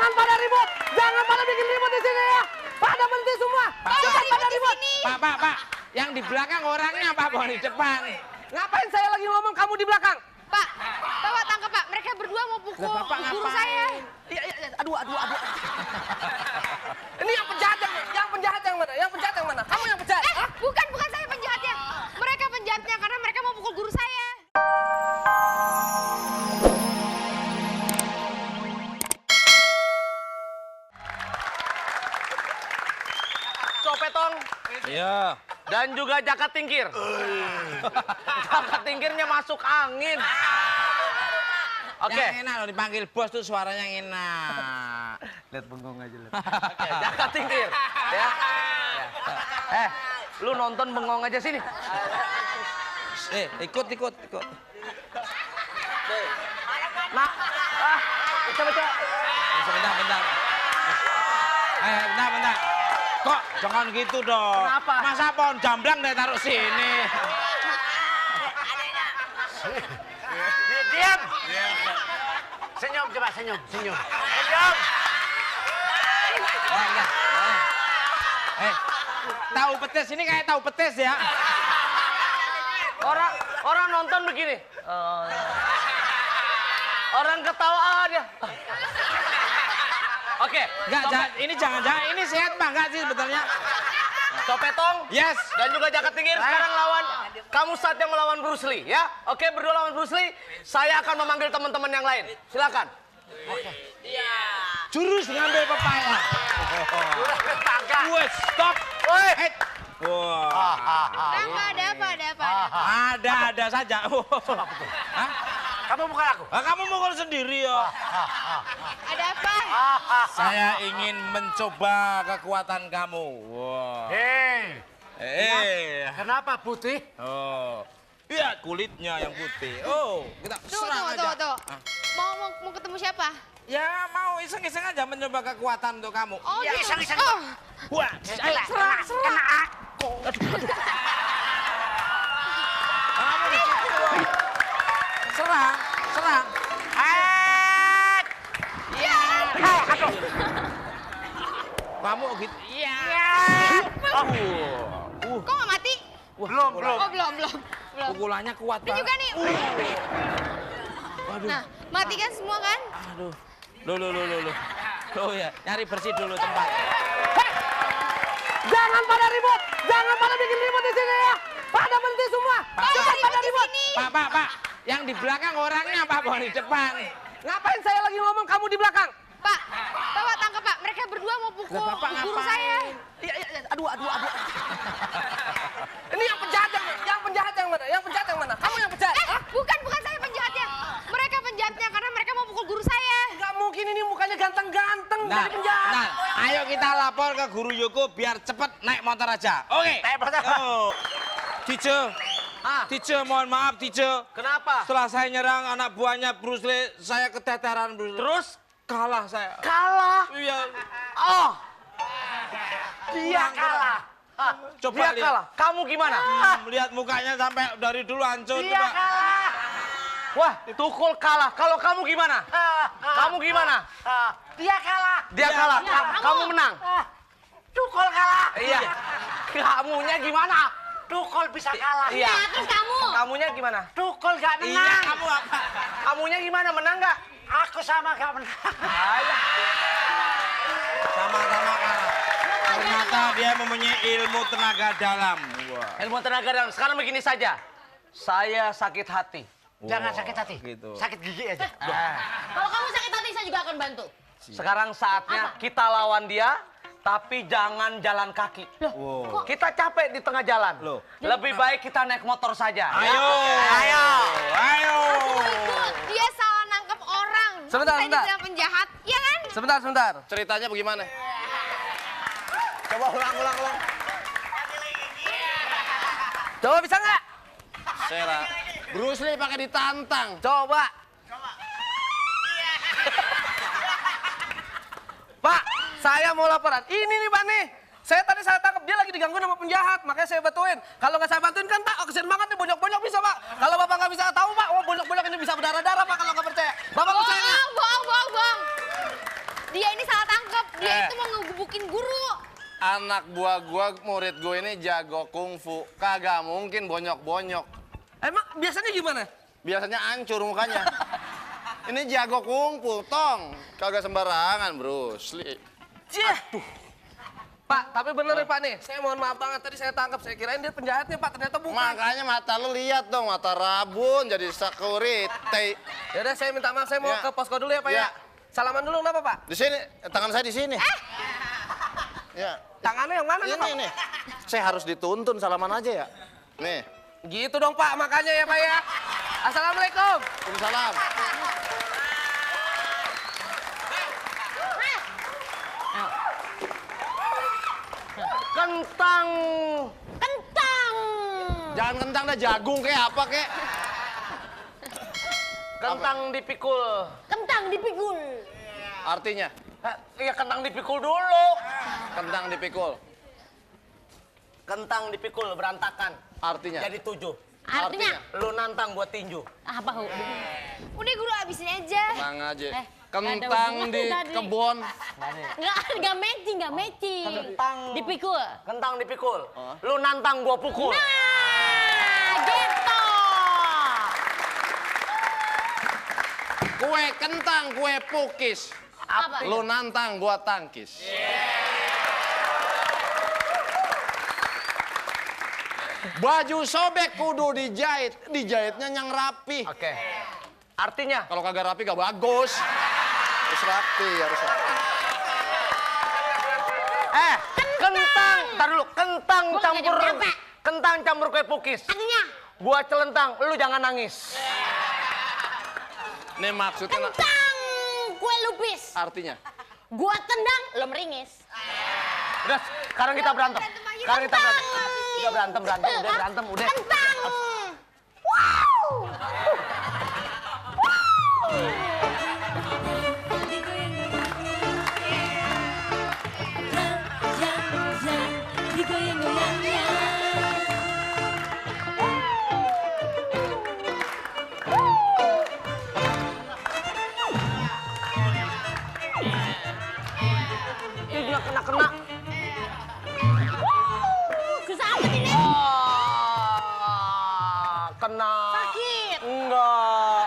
Jangan pada ribut, jangan pada bikin ribut di sini ya. Pada berhenti semua. Jangan pada ribut. Pak. Yang di belakang orangnya Pak, bukan di depan. Ngapain saya lagi ngomong kamu di belakang? Pak, Bapak tangkap Pak. Mereka berdua mau pukul Lah, Bapak guru ngapain? saya. Iya, aduh. Ini yang penjahat yang mana? Yang penjahat yang mana? Kamu yang penjahat? Hah? Bukan saya penjahatnya. Mereka penjahatnya karena mereka mau pukul guru saya. Copetong Iya. dan juga jaket tingkir. Jaket tingkirnya masuk angin. Oke. Yang enak loh dipanggil bos tuh suaranya enak. Lihat bengong aja lihat. Oke, jaket tingkir. Ya. Lu nonton bengong aja sini. Ikut. Nah, coba. Bentar. Bentar. Kok jangan gitu dong. Kenapa? Masa pohon jamblang dari taruh sini. Diam. Senyum coba, senyum. Diam. Tahu petis ini kayak tahu petis ya. Orang nonton begini. Orang ketawa dia. Oke. Enggak, ini jangan-jangan ini sehat Pak, enggak sih sebetulnya? Copetong. Yes. Dan juga jaket tingkir sekarang lawan. Kamu saatnya melawan Bruce Lee ya. Oke, berdua lawan Bruce Lee. Saya akan memanggil teman-teman yang lain. Silakan. Jurus ngambil pepaya. Wes, stop. Woi. Wah. Ada apa? Ada saja. Hah? Kamu bukan aku. Kamu mukul sendiri ya. Ada apa? Saya ingin mencoba kekuatan kamu. Wah. Kenapa putih? Oh. Iya, kulitnya yang putih. Oh, kita serang aja. Tuh. Mau ketemu siapa? Ya, mau iseng-iseng aja mencoba kekuatan untuk kamu. Oh, Ya, gitu. iseng-iseng. Oh, Wah, serang. kamu di situ. Serang. Kamu gitu. Iya. Kok nggak mati? Belum. Oh, belum. Pukulannya kuat Ini juga banget. nih. Waduh. Nah, mati kan semua kan? Aduh. Loh. Oh ya, nyari bersih dulu tempat. Jangan pada ribut, jangan pada bikin ribut di sini ya. Pada berhenti semua. Jangan pada ribut. Pak. Yang di belakang orangnya Pak, bukan di depan. Ngapain saya lagi ngomong kamu di belakang? Pak, Bapak tangkap Pak. Mereka berdua mau pukul Lah, Bapak guru ngapain? saya. Iya, aduh. Ini yang penjahat yang mana? Yang penjahat yang mana? Kamu yang penjahat? Hah? Bukan saya penjahatnya. Mereka penjahatnya karena mereka mau pukul guru saya. Nggak mungkin ini mukanya ganteng-ganteng jadi penjahat. Ayo kita lapor ke Guru Yoko biar cepet naik motor aja. Oke. Naik motor. Oh. Teacher, mohon maaf teacher. Kenapa? Setelah saya nyerang anak buahnya Bruce Lee, saya keteteran Bruce Lee. Terus Kalah saya. kalah. Iya. Oh, Dia kalah. Coba dia lihat. kalah. Kamu gimana? Lihat mukanya sampai dari dulu hancur. Dia Coba. kalah. Wah, Tukul kalah. Kalau kamu gimana? Kamu gimana? Dia kalah. Dia kalah. Kamu menang. Tukul kalah. Iya. Kamunya gimana? Tukul bisa kalah. Iya. Nah, terus kamu? Kamunya gimana? Tukul gak Iya, menang. kamu apa? Kamunya gimana? Menang nggak? Aku sama gak menang. Sama-sama kalah. Ternyata dia mempunyai ilmu tenaga dalam. Wah. Ilmu tenaga dalam. Sekarang begini saja. Saya sakit hati. Jangan sakit hati. Gitu. Sakit gigi aja. Kalau kamu sakit hati, saya juga akan bantu. Sekarang saatnya kita lawan dia, tapi jangan jalan kaki. Wow. Kita capek di tengah jalan. Loh. Lebih baik kita naik motor saja. Ayo. Dia salah nangkep orang. Sebentar. Saya dibilang penjahat, iya kan? Sebentar. Ceritanya bagaimana? Coba ulang. Coba bisa nggak? Sera. Bruce Lee pakai ditantang. Coba. Pak, saya mau laporan. Ini nih Pak nih. Saya tangkap dia lagi diganggu sama penjahat, makanya saya bantuin. Kalau nggak saya bantuin kan Pak, kesian banget nih bonyok-bonyok bisa Pak. Kalau Bapak nggak bisa tahu Pak, bonyok-bonyok ini bisa berdarah-darah Pak kalau nggak percaya. Bapak percaya nggak? Bohong. Dia ini anak buah gua, murid gua ini jago kungfu. Kagak mungkin bonyok-bonyok. Emang biasanya gimana? Biasanya hancur mukanya. Ini jago kungfu, tong. Kagak sembarangan, Bruce Lee. Cie. Pak, tapi bener nih Pak nih, saya mohon maaf banget tadi saya tangkap, saya kirain dia penjahatnya Pak, ternyata bukan. Makanya mata lu lihat dong, mata rabun jadi security. Yaudah saya minta maaf, saya mau Ya. ke posko dulu ya Pak ya. Ya. Salaman dulu kenapa Pak? Di sini, tangan saya di sini. Ya, Tangannya yang mana nih Pak? ini nih. Saya harus dituntun, salaman aja ya. Nih, Gitu dong Pak, makanya ya Pak ya. Assalamualaikum. salam. Kentang. Kentang. Jangan kentang dah, jagung kayak apa kayak. Kentang dipikul. Kentang dipikul. Artinya, Iya kentang dipikul dulu. kentang dipikul. Kentang dipikul berantakan. Artinya, Jadi 7. Artinya Lu nantang buat tinju. apa hu? Udah guru abisin aja. tenang aja. Eh, Kentang nggak ada hubungan di tadi. kebun. Nggak matching, nggak matching. Kentang. Dipikul. Kentang dipikul. Lu nantang gua pukul. Nah, gitu. Kue kentang, kue pukis. Apa? Lu nantang, gua tangkis. Baju sobek kudu dijahit, dijahitnya yang rapi. Oke. Artinya Kalau kagak rapi gak bagus. Harus rapi, harus rapi. kentang, tar dulu, kentang Gua nggak campur nyampe. kentang campur kue pukis. Artinya Gua celentang, lu jangan nangis. Ini maksudnya kentang kue lupis. artinya. Gua tendang, lo meringis. Udah, sekarang kita berantem. Sekarang kita berantem. Kentang. Udah berantem, udah berantem, udah. Kentang. Wow. Ih, dia kena-kena. Susah amat ini. Kena. Sakit. Enggak.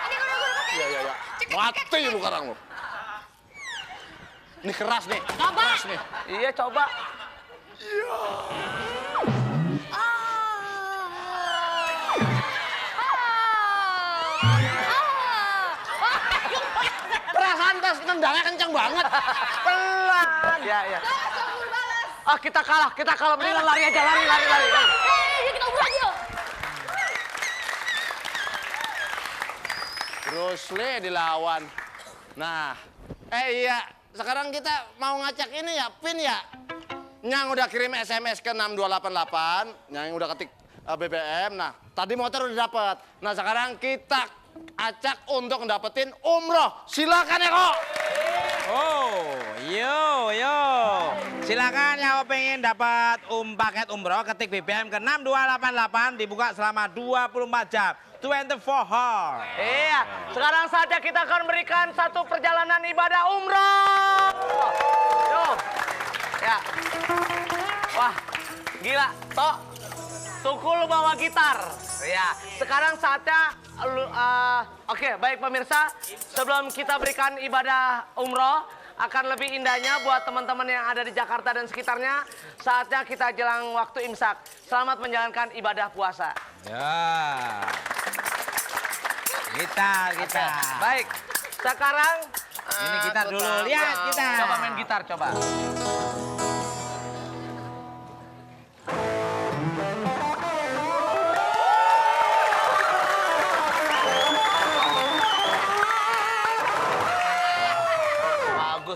Ini guru pakai. Iya, iya, iya. Mati lu sekarang lu. Ini keras nih. Coba. Keras nih. Iya, coba. Perasaan tas nendangnya kencang banget. Pelan. Ya, ya. Ah, kita kalah. Mendingan lari aja, lari. Kita ubur aja yuk. Bruce Lee dilawan. Nah, iya. Sekarang kita mau ngacak ini ya, pin ya. Yang udah kirim SMS ke 6288, yang udah ketik BBM. Nah, tadi motor udah dapet. Nah, sekarang kita acak untuk dapetin umroh. Silakan ya kok. Oh, yo. Silakan yang pengen dapat paket umroh ketik BBM ke 6288 dibuka selama 24 jam. 24 hours. Iya, sekarang saja kita akan berikan satu perjalanan ibadah umroh. Yo. Ya. Wah, gila. Tok, Tukul bawa gitar. Ya, sekarang saatnya oke, baik pemirsa, sebelum kita berikan ibadah umroh, akan lebih indahnya buat teman-teman yang ada di Jakarta dan sekitarnya, saatnya kita jelang waktu imsak. Selamat menjalankan ibadah puasa. Ya. Kita. Baik, sekarang Ini kita dulu, lihat kita. coba main gitar, coba.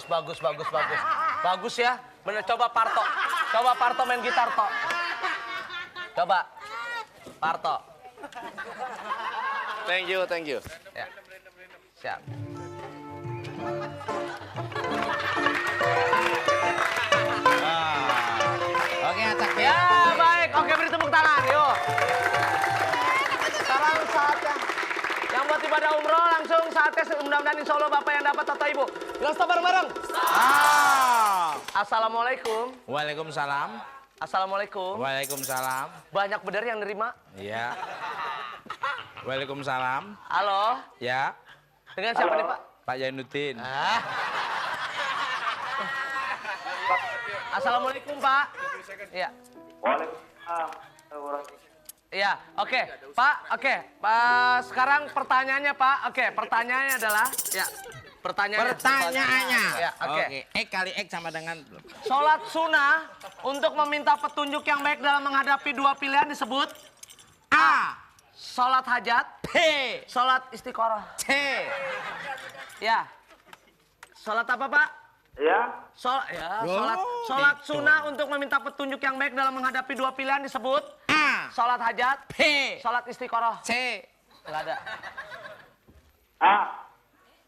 Bagus. Bagus ya. Bener, coba Parto main gitar, Tok. Coba. Parto. Thank you. Ya. Siap. Oke, acak Ya, baik. Oke, beri tepuk tangan. Yuk. Sekarang saatnya yang buat ibadah ibadah umroh, langsung saatnya mudah-mudahan insya Allah Bapak yang dapat atau Ibu. Bilang stop bareng-bareng. Assalamualaikum. Waalaikumsalam. Assalamualaikum. Waalaikumsalam. Banyak bener yang nerima. Iya. Waalaikumsalam. Halo. Ya. Dengan siapa nih Pak? Pak Jainuddin. Assalamualaikum Pak. Iya. Iya, oke. Pak, oke. Pak, sekarang pertanyaannya Pak. Oke, pertanyaannya adalah ya. Pertanyaannya. Ya, oke. X kali X sama dengan Sholat sunnah untuk meminta petunjuk yang baik dalam menghadapi dua pilihan disebut A. sholat hajat, P. sholat istiqoroh. C. Ya. Sholat apa Pak? Ya, Sholat sunnah untuk meminta petunjuk yang baik dalam menghadapi dua pilihan disebut A. sholat hajat, P. sholat istiqoroh. C. Nggak ada.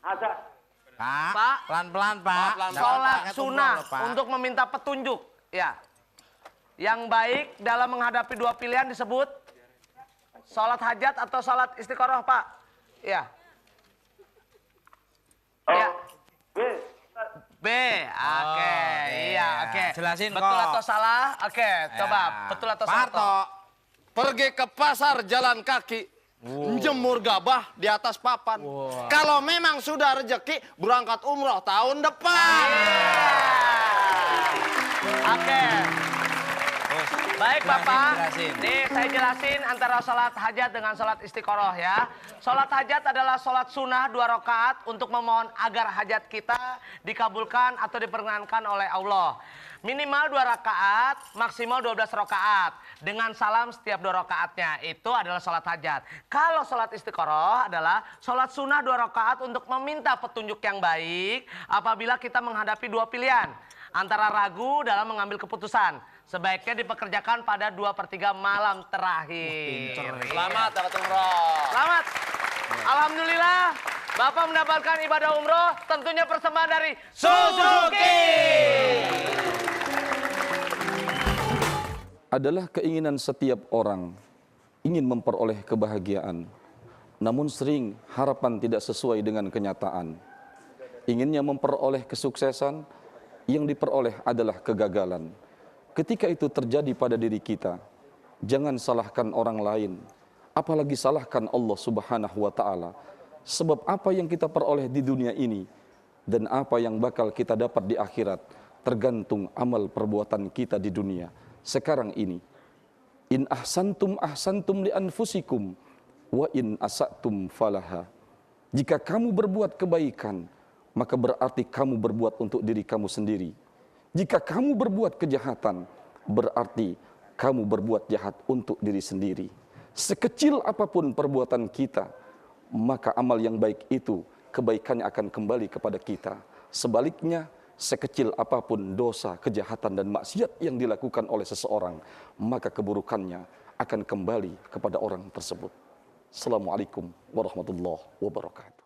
ada. Pak, pelan-pelan Pak. Sholat Dapat sunnah umroh loh, Pak. untuk meminta petunjuk. Ya. Yang baik dalam menghadapi dua pilihan disebut sholat hajat atau sholat istiqoroh Pak. Ya. Ya. B, oke, iya, oke. Jelasin betul kok. atau salah? Oke, coba betul atau salah? Parto. Pergi ke pasar jalan kaki, jemur gabah di atas papan. Kalau memang sudah rezeki, berangkat umroh tahun depan. Oke. Baik Bapak, jelasin. nih saya jelasin antara sholat hajat dengan sholat istiqoroh ya. Sholat hajat adalah sholat sunnah 2 rakaat untuk memohon agar hajat kita dikabulkan atau diperkenankan oleh Allah. Minimal 2 rakaat, maksimal 12 rakaat. Dengan salam setiap 2 rakaatnya, itu adalah sholat hajat. Kalau sholat istiqoroh adalah sholat sunnah 2 rakaat untuk meminta petunjuk yang baik apabila kita menghadapi 2 pilihan. Antara ragu dalam mengambil keputusan. Sebaiknya dipekerjakan pada 2/3 malam terakhir. Selamat dapat umroh. Selamat. Alhamdulillah, Bapak mendapatkan ibadah umroh, tentunya persembahan dari Suzuki. Adalah keinginan setiap orang ingin memperoleh kebahagiaan. Namun sering harapan tidak sesuai dengan kenyataan. Inginnya memperoleh kesuksesan, yang diperoleh adalah kegagalan. Ketika itu terjadi pada diri kita, jangan salahkan orang lain, apalagi salahkan Allah Subhanahu wa Ta'ala. Sebab apa yang kita peroleh di dunia ini dan apa yang bakal kita dapat di akhirat tergantung amal perbuatan kita di dunia sekarang ini. In ahsantum ahsantum li anfusikum wa in asatum falaha. Jika kamu berbuat kebaikan, maka berarti kamu berbuat untuk diri kamu sendiri. Jika kamu berbuat kejahatan, berarti kamu berbuat jahat untuk diri sendiri. Sekecil apapun perbuatan kita, maka amal yang baik itu, kebaikannya akan kembali kepada kita. Sebaliknya, sekecil apapun dosa, kejahatan, dan maksiat yang dilakukan oleh seseorang, maka keburukannya akan kembali kepada orang tersebut. Assalamualaikum warahmatullahi wabarakatuh.